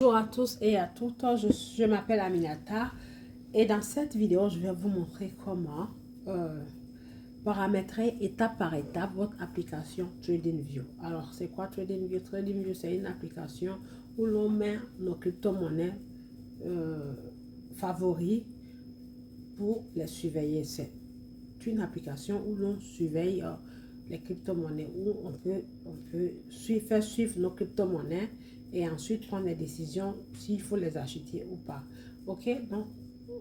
Bonjour à tous et à toutes, je m'appelle Aminata et dans cette vidéo, je vais vous montrer comment paramétrer étape par étape votre application TradingView. Alors, c'est quoi TradingView? TradingView, c'est une application où l'on met nos crypto-monnaies favoris pour les surveiller. C'est une application où l'on surveille les crypto-monnaies, où on peut faire suivre nos crypto-monnaies et ensuite prendre des décisions s'il faut les acheter ou pas. Ok, donc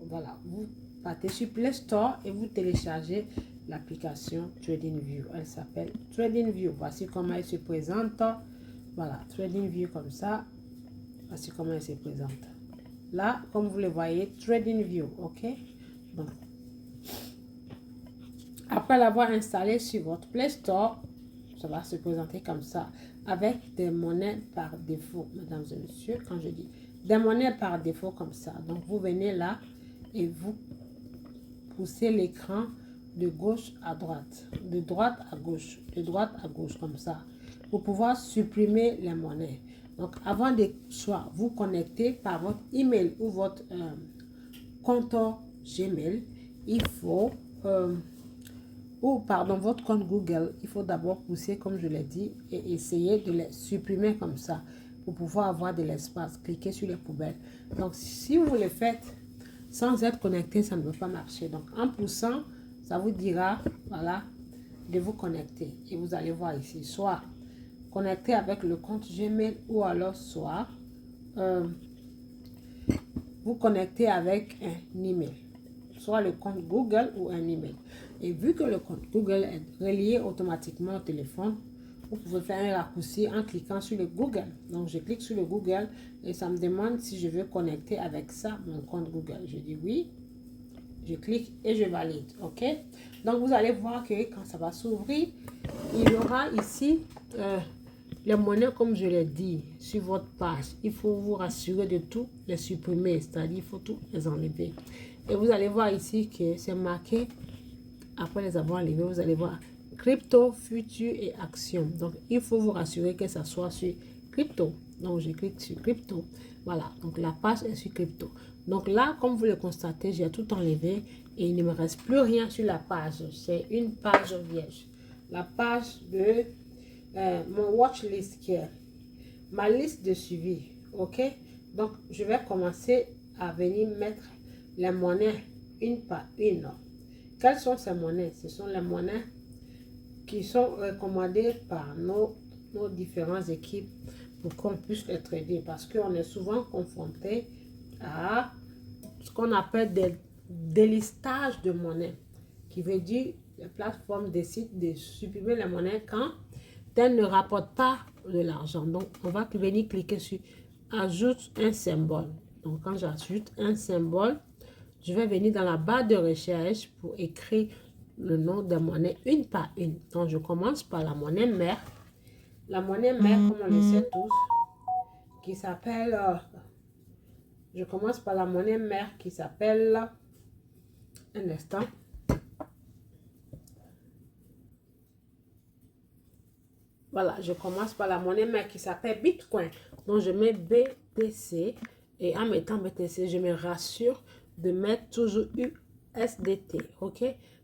voilà, vous partez sur Play Store et vous téléchargez l'application TradingView. Elle s'appelle TradingView. Voici comment elle se présente. Voilà, TradingView comme ça. Voici comment elle se présente. Là, comme vous le voyez, TradingView. Ok, donc après l'avoir installé sur votre Play Store, ça va se présenter comme ça, avec des monnaies par défaut, mesdames et messieurs. Quand je dis des monnaies par défaut comme ça, donc vous venez là et vous poussez l'écran de gauche à droite, de droite à gauche, de droite à gauche comme ça, pour pouvoir supprimer les monnaies. Donc avant de soit vous connecter par votre email ou votre compte Gmail, il faut ou pardon, votre compte Google, il faut d'abord pousser, comme je l'ai dit, et essayer de les supprimer comme ça, pour pouvoir avoir de l'espace. Cliquez sur les poubelles. Donc, si vous le faites sans être connecté, ça ne va pas marcher. Donc, en poussant, ça vous dira, voilà, de vous connecter. Et vous allez voir ici, soit connecté avec le compte Gmail, ou alors soit vous connectez avec un email, soit le compte Google ou un email. Et vu que le compte Google est relié automatiquement au téléphone, vous pouvez faire un raccourci en cliquant sur le Google. Donc, je clique sur le Google et ça me demande si je veux connecter avec ça mon compte Google. Je dis oui. Je clique et je valide. OK? Donc, vous allez voir que quand ça va s'ouvrir, il y aura ici les monnaies, comme je l'ai dit, sur votre page. Il faut vous rassurer de tout les supprimer, c'est-à-dire il faut tout les enlever. Et vous allez voir ici que c'est marqué, après les avoir enlevés, vous allez voir crypto, futur et action. Donc, il faut vous rassurer que ça soit sur crypto. Donc, je clique sur crypto. Voilà, donc la page est sur crypto. Donc là, comme vous le constatez, j'ai tout enlevé et il ne me reste plus rien sur la page. C'est une page vierge. La page de mon watch list qui est ma liste de suivi. OK? Donc, je vais commencer à venir mettre les monnaies une par une. Quelles sont ces monnaies? Ce sont les monnaies qui sont recommandées par nos différentes équipes pour qu'on puisse les trader, parce qu'on est souvent confronté à ce qu'on appelle des délistages de monnaies, qui veut dire les plateformes décident de supprimer les monnaies quand elles ne rapportent pas de l'argent. Donc, on va venir cliquer sur ajoute un symbole. Donc, quand j'ajoute un symbole, je vais venir dans la barre de recherche pour écrire le nom des monnaies une par une. Donc, je commence par la monnaie mère. La monnaie mère, comme on le sait tous, qui s'appelle... je commence par la monnaie mère qui s'appelle... Un instant. Voilà, je commence par la monnaie mère qui s'appelle Bitcoin. Donc, je mets BTC. Et en mettant BTC, je me rassure de mettre toujours USDT. OK?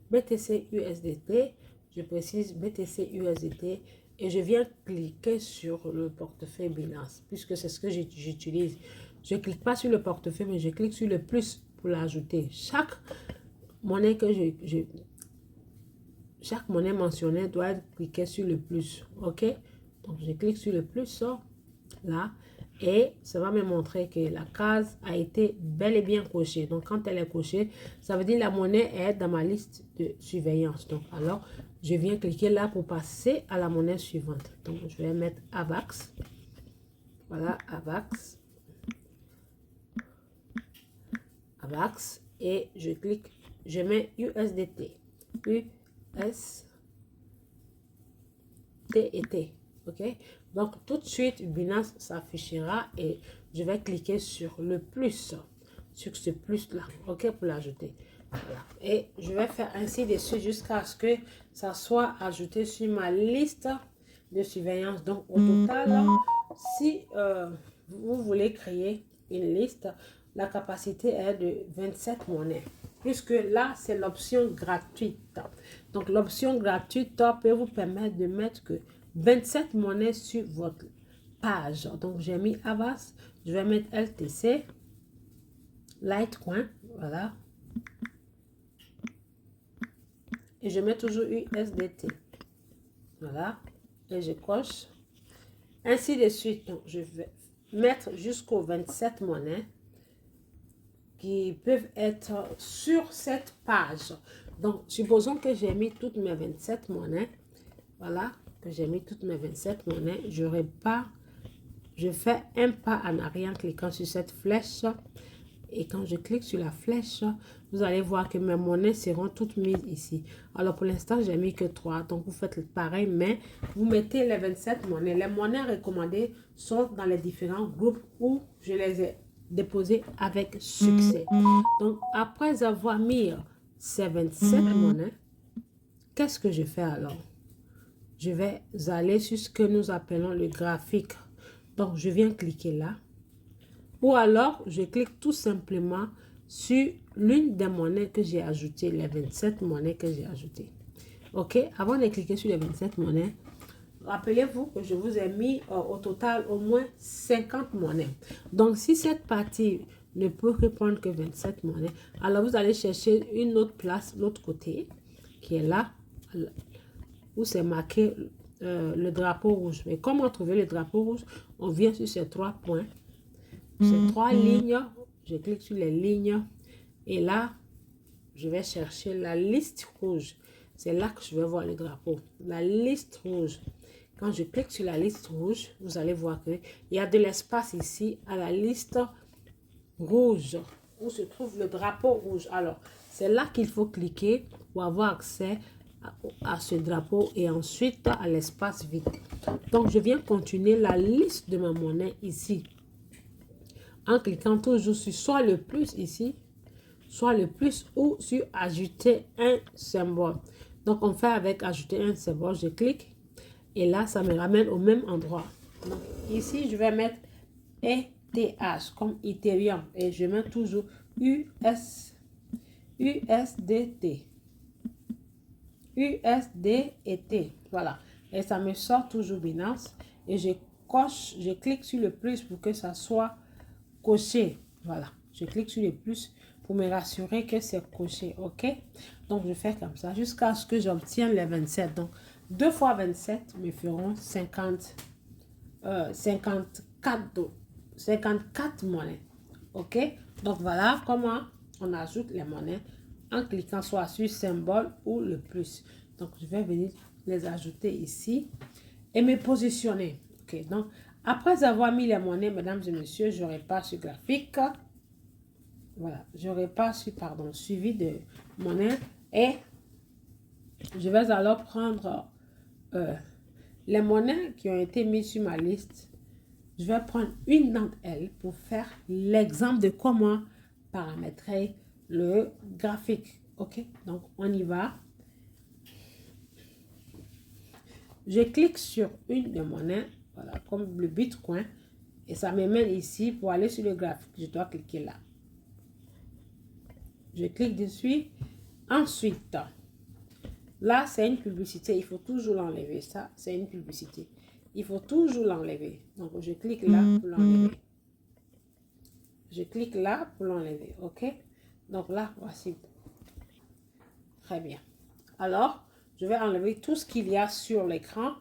BTC USDT. Je précise BTC USDT. Et je viens cliquer sur le portefeuille Binance, puisque c'est ce que j'utilise. Je ne clique pas sur le portefeuille, mais je clique sur le plus pour l'ajouter. Chaque monnaie que chaque monnaie mentionnée doit être cliquée sur le plus. OK? Donc, je clique sur le plus, là. Et ça va me montrer que la case a été bel et bien cochée. Donc, quand elle est cochée, ça veut dire que la monnaie est dans ma liste de surveillance. Donc, alors, je viens cliquer là pour passer à la monnaie suivante. Donc, je vais mettre AVAX. Voilà, AVAX. AVAX. Et je clique, je mets USDT. USDT. OK? Donc, tout de suite, Binance s'affichera et je vais cliquer sur le plus, sur ce plus-là, OK, pour l'ajouter. Voilà. Et je vais faire ainsi de suite jusqu'à ce que ça soit ajouté sur ma liste de surveillance. Donc, au total, si vous voulez créer une liste, la capacité est de 27 monnaies. Puisque là, c'est l'option gratuite. Donc, l'option gratuite peut vous permettre de mettre que 27 monnaies sur votre page. Donc, j'ai mis Avast. Je vais mettre LTC, Litecoin, voilà. Et je mets toujours USDT. Voilà. Et je coche. Ainsi de suite. Donc, je vais mettre jusqu'aux 27 monnaies qui peuvent être sur cette page. Donc, supposons que j'ai mis toutes mes 27 monnaies. Voilà, que j'ai mis toutes mes 27 monnaies. Je fais un pas en arrière en cliquant sur cette flèche. Et quand je clique sur la flèche, vous allez voir que mes monnaies seront toutes mises ici. Alors, pour l'instant, j'ai mis que 3. Donc, vous faites pareil, mais vous mettez les 27 monnaies. Les monnaies recommandées sont dans les différents groupes où je les ai déposées avec succès. Donc, après avoir mis ces 27 monnaies, qu'est-ce que je fais alors? Je vais aller sur ce que nous appelons le graphique. Donc, je viens cliquer là. Ou alors, je clique tout simplement sur l'une des monnaies que j'ai ajoutées, les 27 monnaies que j'ai ajoutées. OK? Avant de cliquer sur les 27 monnaies, rappelez-vous que je vous ai mis au total au moins 50 monnaies. Donc, si cette partie ne peut répondre que 27 monnaies, alors vous allez chercher une autre place, l'autre côté, qui est là, où c'est marqué le drapeau rouge. Mais comment trouver le drapeau rouge? On vient sur ces 3 points. Ces 3 lignes, je clique sur les lignes et là, je vais chercher la liste rouge. C'est là que je vais voir le drapeau. La liste rouge. Quand je clique sur la liste rouge, vous allez voir qu'il y a de l'espace ici à la liste rouge où se trouve le drapeau rouge. Alors, c'est là qu'il faut cliquer pour avoir accès à ce drapeau et ensuite à l'espace vide. Donc, je viens continuer la liste de ma monnaie ici. En cliquant toujours sur soit le plus ici, soit le plus ou sur ajouter un symbole. Donc, on fait avec ajouter un symbole. Je clique et là, ça me ramène au même endroit. Donc, ici, je vais mettre ETH comme Ethereum et je mets toujours USDT. USD et T. Voilà. Et ça me sort toujours Binance et je clique sur le plus pour que ça soit coché. Voilà, je clique sur le plus pour me rassurer que c'est coché. OK, donc je fais comme ça jusqu'à ce que j'obtienne les 27. Donc 2 fois 27 me feront 54 monnaies. OK, donc voilà comment on ajoute les monnaies en cliquant soit sur symbole ou le plus. Donc je vais venir les ajouter ici et me positionner. OK, donc après avoir mis les monnaies, mesdames et messieurs, je repasse sur graphique. Voilà, je repasse sur, suivi de monnaie. Et je vais alors prendre les monnaies qui ont été mises sur ma liste. Je vais prendre une d'entre elles pour faire l'exemple de comment paramétrer le graphique. OK, donc on y va. Je clique sur une des monnaies. Voilà, comme le Bitcoin. Et ça me mène ici pour aller sur le graphique. Je dois cliquer là. Je clique dessus. Ensuite, là, c'est une publicité. Il faut toujours l'enlever. Ça, c'est une publicité. Il faut toujours l'enlever. Donc, je clique là pour l'enlever. Je clique là pour l'enlever. OK? Donc là, voici. Très bien. Alors, je vais enlever tout ce qu'il y a sur l'écran.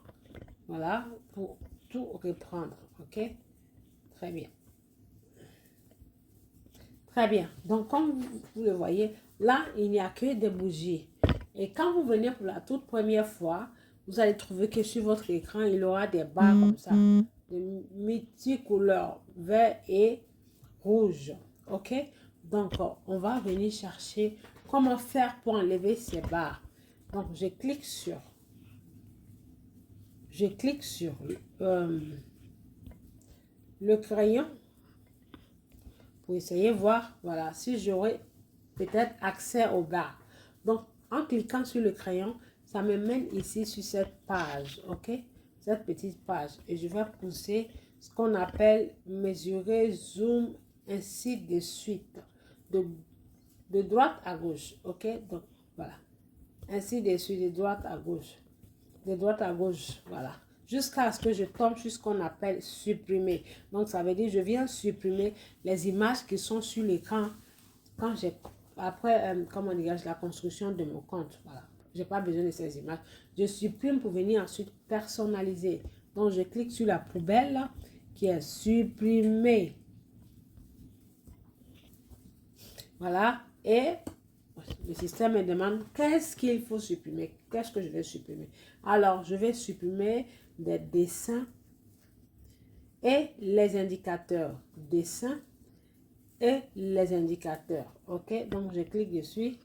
Voilà, pour tout reprendre. OK? Très bien. Très bien. Donc, comme vous le voyez, là, il n'y a que des bougies. Et quand vous venez pour la toute première fois, vous allez trouver que sur votre écran, il y aura des barres comme ça, de multicouleurs, vert et rouge. OK? Donc, on va venir chercher comment faire pour enlever ces barres. Donc, je clique sur le crayon pour essayer de voir, voilà, si j'aurai peut-être accès aux barres. Donc, en cliquant sur le crayon, ça me mène ici sur cette page, OK? Cette petite page. Et je vais pousser ce qu'on appelle mesurer, zoom, ainsi de suite. De droite à gauche, ok? Donc, voilà. Ainsi de suite, de droite à gauche. De droite à gauche, voilà. Jusqu'à ce que je tombe sur ce qu'on appelle supprimer. Donc, ça veut dire je viens supprimer les images qui sont sur l'écran quand j'ai, après, comment dirais-je, la construction de mon compte. Voilà. Je n'ai pas besoin de ces images. Je supprime pour venir ensuite personnaliser. Donc, je clique sur la poubelle là, qui est supprimée. Voilà. Et le système me demande qu'est-ce qu'il faut supprimer. Qu'est-ce que je vais supprimer? Alors, je vais supprimer des dessins et les indicateurs. Dessins et les indicateurs. OK? Donc, je clique dessus.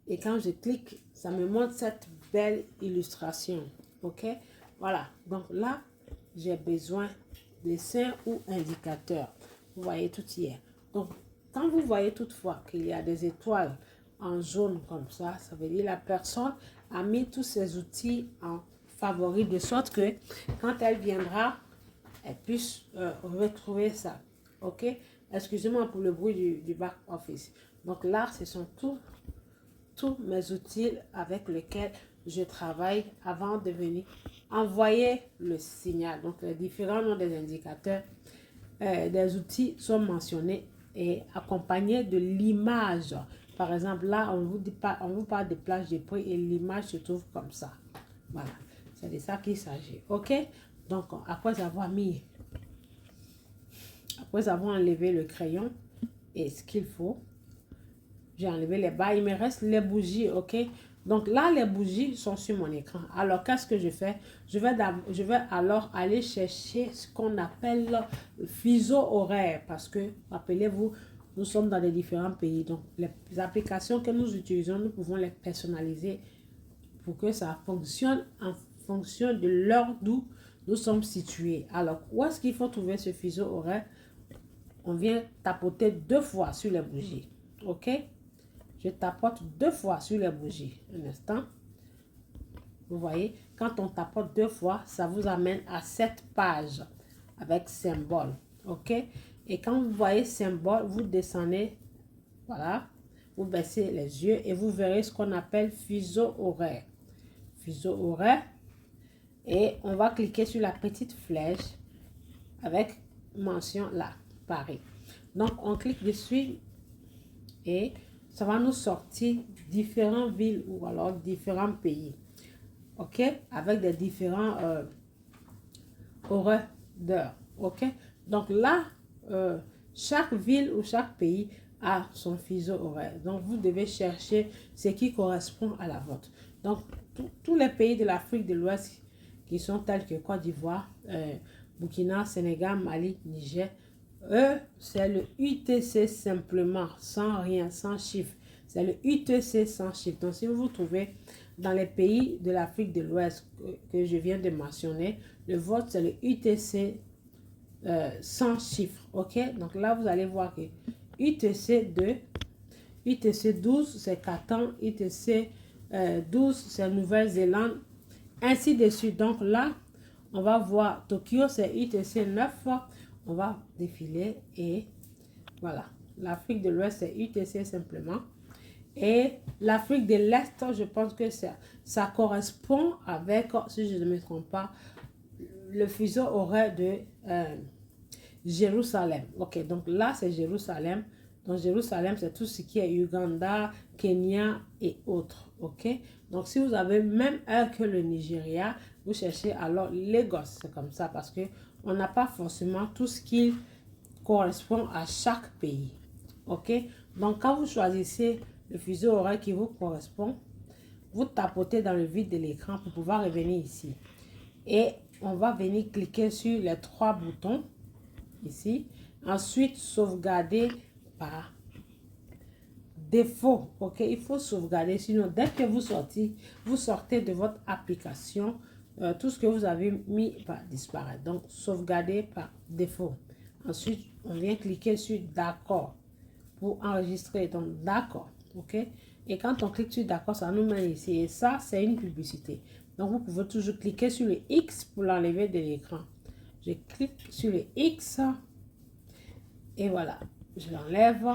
Et quand je clique, ça me montre cette belle illustration. OK? Voilà. Donc là, j'ai besoin de dessins ou indicateurs. Vous voyez tout hier. Donc, quand vous voyez toutefois qu'il y a des étoiles en jaune comme ça veut dire la personne a mis tous ses outils en favori de sorte que quand elle viendra, elle puisse retrouver ça. OK? Excusez-moi pour le bruit du back office. Donc là, ce sont tous mes outils avec lesquels je travaille avant de venir envoyer le signal. Donc, les différents noms des indicateurs, des outils sont mentionnés et accompagnés de l'image. Par exemple, là, on vous parle de plage de prix et l'image se trouve comme ça. Voilà, c'est de ça qu'il s'agit. OK? Donc, après avoir enlevé le crayon et ce qu'il faut, j'ai enlevé les bas, il me reste les bougies, ok? Donc là, les bougies sont sur mon écran. Alors, qu'est-ce que je fais? Je vais alors aller chercher ce qu'on appelle le fuseau horaire. Parce que, rappelez-vous, nous sommes dans les différents pays. Donc, les applications que nous utilisons, nous pouvons les personnaliser pour que ça fonctionne en fonction de l'heure d'où nous sommes situés. Alors, où est-ce qu'il faut trouver ce fuseau horaire? On vient tapoter 2 fois sur les bougies, ok? Je tapote 2 fois sur les bougies. Un instant. Vous voyez, quand on tapote 2 fois, ça vous amène à cette page avec symbole. OK? Et quand vous voyez symbole, vous descendez. Voilà. Vous baissez les yeux et vous verrez ce qu'on appelle fuseau horaire. Fuseau horaire. Et on va cliquer sur la petite flèche avec mention là, Paris. Donc, on clique dessus et ça va nous sortir différentes villes ou alors différents pays. OK? Avec des différents horaires d'heure. OK? Donc là, chaque ville ou chaque pays a son fuseau horaire. Donc, vous devez chercher ce qui correspond à la vôtre. Donc, tous les pays de l'Afrique de l'Ouest qui sont tels que Côte d'Ivoire, Burkina, Sénégal, Mali, Niger, eux, c'est le UTC simplement, sans rien, sans chiffre. C'est le UTC sans chiffre. Donc, si vous vous trouvez dans les pays de l'Afrique de l'Ouest que je viens de mentionner, le vote, c'est le UTC sans chiffre. OK? Donc là, vous allez voir que UTC 2, UTC 12, c'est Catan, UTC 12, c'est Nouvelle-Zélande, ainsi de suite. Donc là, on va voir Tokyo, c'est UTC 9. On va défiler et voilà. L'Afrique de l'Ouest, c'est UTC simplement. Et l'Afrique de l'Est, je pense que ça correspond avec, si je ne me trompe pas, le fuseau horaire de Jérusalem. Ok, donc là, c'est Jérusalem. Donc, Jérusalem, c'est tout ce qui est Uganda, Kenya et autres. Ok, donc si vous avez même heure que le Nigeria, vous cherchez alors Lagos. C'est comme ça parce que on n'a pas forcément tout ce qui correspond à chaque pays. Ok, donc quand vous choisissez le fuseau horaire qui vous correspond, vous tapotez dans le vide de l'écran pour pouvoir revenir ici. Et on va venir cliquer sur les 3 boutons ici. Ensuite, sauvegarder par défaut. Ok, il faut sauvegarder. Sinon, dès que vous sortez de votre application, tout ce que vous avez mis va disparaître. Donc, sauvegarder par défaut. Ensuite, on vient cliquer sur d'accord pour enregistrer. Donc, d'accord. OK? Et quand on clique sur d'accord, ça nous met ici. Et ça, c'est une publicité. Donc, vous pouvez toujours cliquer sur le X pour l'enlever de l'écran. Je clique sur le X et voilà, je l'enlève.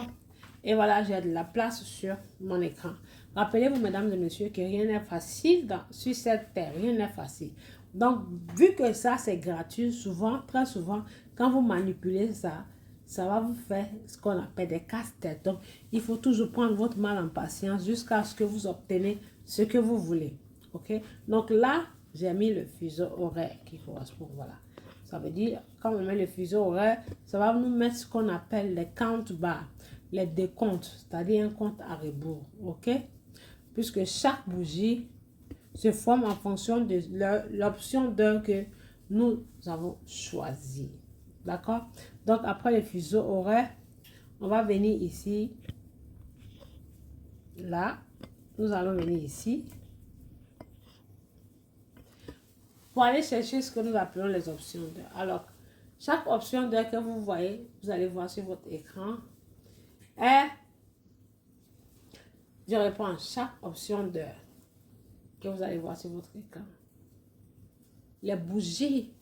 Et voilà, j'ai de la place sur mon écran. Rappelez-vous, mesdames et messieurs, que rien n'est facile sur cette terre. Rien n'est facile. Donc, vu que ça, c'est gratuit, souvent, très souvent, quand vous manipulez ça, ça va vous faire ce qu'on appelle des casse-têtes. Donc, il faut toujours prendre votre mal en patience jusqu'à ce que vous obtenez ce que vous voulez. OK? Donc là, j'ai mis le fuseau horaire qui correspond. Voilà. Ça veut dire, quand on met le fuseau horaire, ça va nous mettre ce qu'on appelle les count bars, les décomptes, c'est-à-dire un compte à rebours. OK? Puisque chaque bougie se forme en fonction de l'option d'heure que nous avons choisie. D'accord? Donc, après le fuseau horaire, on va venir ici. Là, nous allons venir ici. Pour aller chercher ce que nous appelons les options d'heure. Alors, chaque option d'heure que vous voyez, vous allez voir sur votre écran, est, je réponds, chaque option d'heure que vous allez voir sur votre écran. Les bougies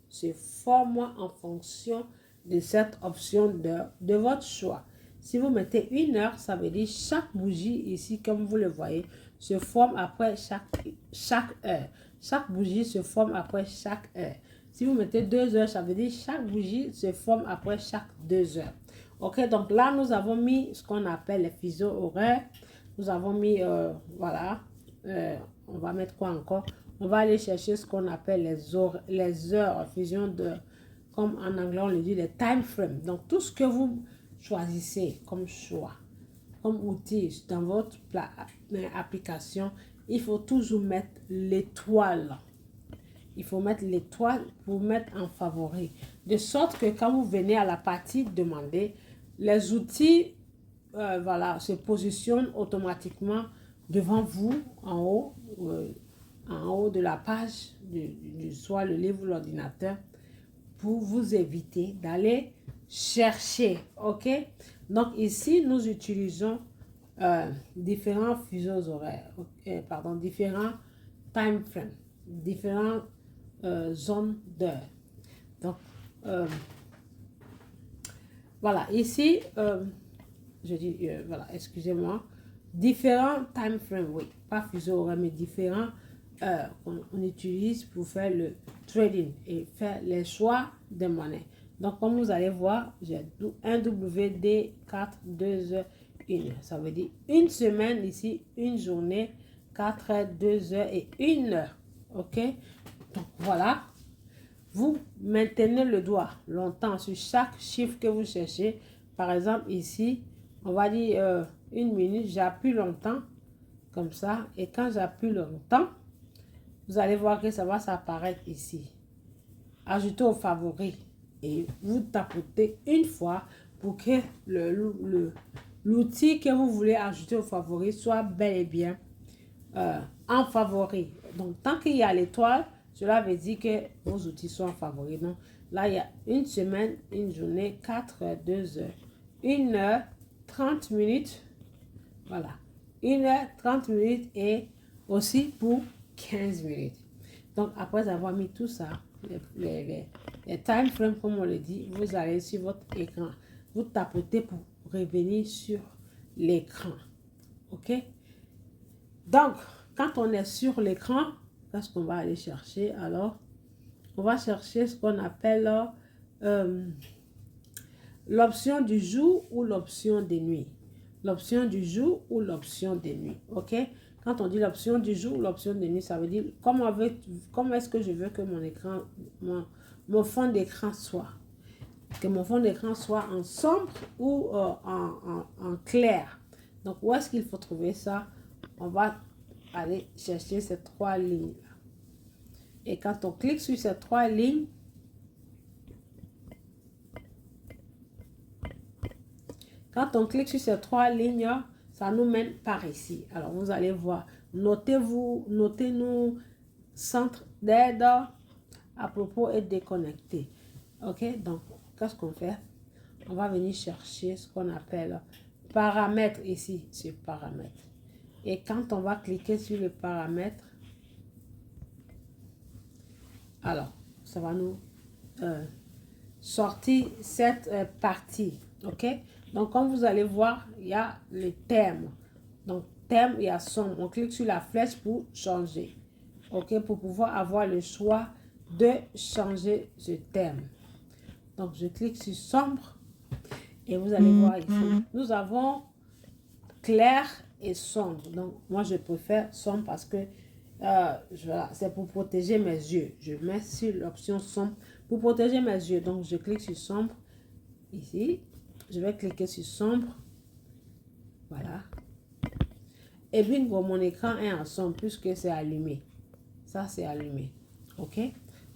se forment en fonction de cette option d'heure de votre choix. Si vous mettez 1 heure, ça veut dire chaque bougie ici, comme vous le voyez, se forme après chaque heure. Chaque bougie se forme après chaque heure. Si vous mettez 2 heures, ça veut dire chaque bougie se forme après chaque 2 heures. Ok, donc là, nous avons mis ce qu'on appelle les fuseaux horaires. Nous avons mis, voilà, on va mettre quoi encore? On va aller chercher ce qu'on appelle les heures, fusion de, comme en anglais on le dit, les time frames. Donc, tout ce que vous choisissez comme choix, comme outil dans votre application, il faut toujours mettre l'étoile. Il faut mettre l'étoile pour mettre en favori. De sorte que quand vous venez à la partie demander, les outils voilà, se positionnent automatiquement devant vous en haut de la page, soit le livre ou l'ordinateur, pour vous éviter d'aller chercher. OK? Donc ici, nous utilisons différents fuseaux horaires, pardon, différents time frames, différentes zones d'heure. Donc, voilà, ici, je dis, voilà, excusez-moi, différents time frames, oui, pas fuseaux horaires, mais différents on utilise pour faire le trading et faire les choix de monnaie. Donc, comme vous allez voir, j'ai un WD 4, 2 heures, 1 heure. Ça veut dire une semaine ici, une journée, 4 heures, 2 heures et 1 heure. OK? Donc, voilà. Vous maintenez le doigt longtemps sur chaque chiffre que vous cherchez. Par exemple, ici, on va dire 1 minute, j'appuie longtemps, comme ça. Et quand j'appuie longtemps, vous allez voir que ça va s'apparaître ici. Ajoutez au favori. Et vous tapotez une fois pour que l'outil que vous voulez ajouter au favori soit bel et bien en favori. Donc, tant qu'il y a l'étoile, cela veut dire que vos outils sont en favori. Donc, là, il y a une semaine, une journée, 4 heures, 2 heures, 1 heure, 30 minutes. Voilà. 1 heure, 30 minutes et aussi pour 15 minutes. Donc, après avoir mis tout ça, les time frames, comme on le dit, vous allez sur votre écran. Vous tapotez pour revenir sur l'écran. OK? Donc, quand on est sur l'écran, qu'est-ce qu'on va aller chercher? Alors, on va chercher ce qu'on appelle l'option du jour ou l'option des nuits. L'option du jour ou l'option des nuits. OK? Quand on dit l'option du jour ou l'option des nuits, ça veut dire comment est-ce que je veux que mon écran, mon fond d'écran soit. Que mon fond d'écran soit en sombre ou en clair. Donc, où est-ce qu'il faut trouver ça? On va aller chercher ces 3 lignes. Et quand on clique sur ces 3 lignes, ça nous mène par ici. Alors, vous allez voir. Notez-nous centre d'aide à propos et déconnecté. OK? Donc, qu'est-ce qu'on fait? On va venir chercher ce qu'on appelle paramètres ici, sur paramètres. Et quand on va cliquer sur le paramètre, Alors, ça va nous sortir cette partie. OK? Donc, comme vous allez voir, il y a le thème. Donc, thème, il y a sombre. On clique sur la flèche pour changer. OK? Pour pouvoir avoir le choix de changer ce thème. Donc, je clique sur sombre. Et vous allez voir ici. Nous avons clair et sombre. Donc, moi, je préfère sombre parce que voilà, c'est pour protéger mes yeux. Je mets sur l'option sombre pour protéger mes yeux. Donc, je clique sur sombre. Ici, je vais cliquer sur sombre. Voilà. Et bingo, mon écran est en sombre puisque c'est allumé. Ça, c'est allumé. OK?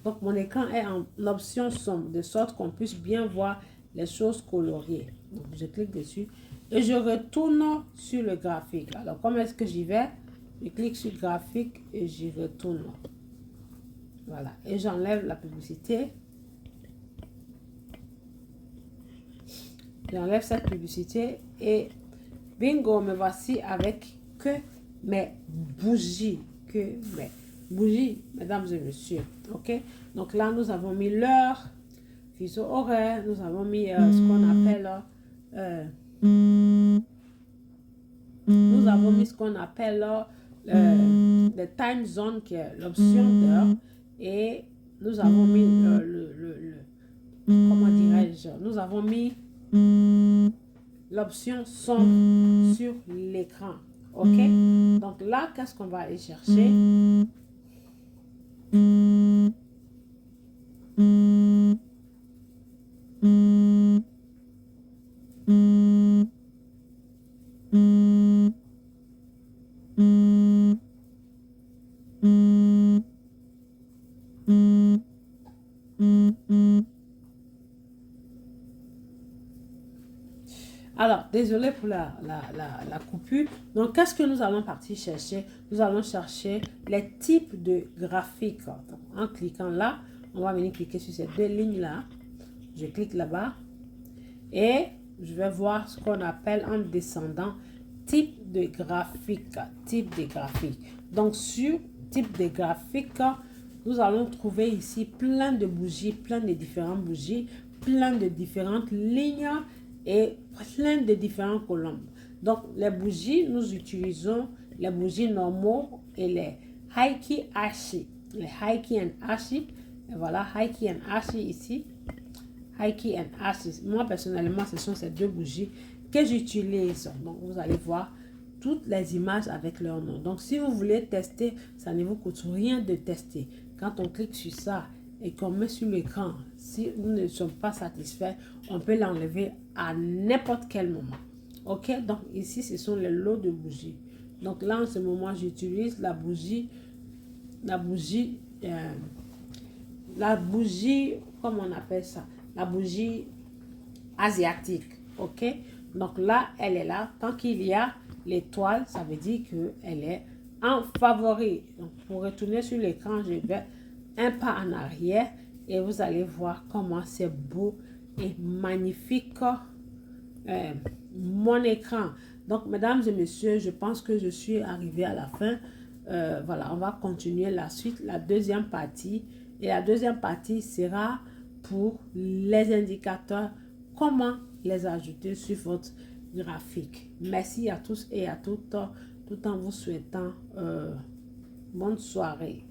Donc, mon écran est en option sombre de sorte qu'on puisse bien voir les choses coloriées. Donc, je clique dessus et je retourne sur le graphique. Alors, comment est-ce que j'y vais? Je clique sur graphique et j'y retourne. Voilà. Et j'enlève la publicité. J'enlève cette publicité et bingo, me voici avec que mes bougies. Que mes bougies, mesdames et messieurs. OK? Donc là, nous avons mis l'heure, fuseau horaire, nous avons mis ce qu'on appelle le time zone qui est l'option d'heure et nous avons mis comment dirais-je, nous avons mis l'option sombre sur l'écran. OK? Donc là, qu'est-ce qu'on va aller chercher? Alors, désolé pour la coupure. Donc, qu'est-ce que nous allons partir chercher? Nous allons chercher les types de graphiques. Donc, en cliquant là, on va venir cliquer sur ces deux lignes-là. Je clique là-bas et je vais voir ce qu'on appelle en descendant type de graphique. Type de graphique. Donc, sur type de graphique, nous allons trouver ici plein de bougies, plein de différentes bougies, plein de différentes lignes et plein de différentes colombes. Donc, les bougies, nous utilisons les bougies normaux et les Heike Ashi. Les Heike and Ashi. Et voilà, Heike and Ashi ici. Heike and Ashi. Moi, personnellement, ce sont ces deux bougies que j'utilise. Donc, vous allez voir toutes les images avec leur nom. Donc, si vous voulez tester, ça ne vous coûte rien de tester. Quand on clique sur ça et qu'on met sur l'écran, si nous ne sommes pas satisfaits, on peut l'enlever à n'importe quel moment. OK? Donc, ici, ce sont les lots de bougies. Donc, là, en ce moment, j'utilise la bougie, comment on appelle ça? La bougie asiatique. OK? Donc, là, elle est là. Tant qu'il y a l'étoile, ça veut dire qu'elle est en favori. Donc, pour retourner sur l'écran, je vais un pas en arrière et vous allez voir comment c'est beau et magnifique mon écran. Donc, mesdames et messieurs, je pense que je suis arrivée à la fin. Voilà, on va continuer la suite, la deuxième partie. Et la deuxième partie sera pour les indicateurs, comment les ajouter sur votre graphique. Merci à tous et à toutes, tout en vous souhaitant bonne soirée.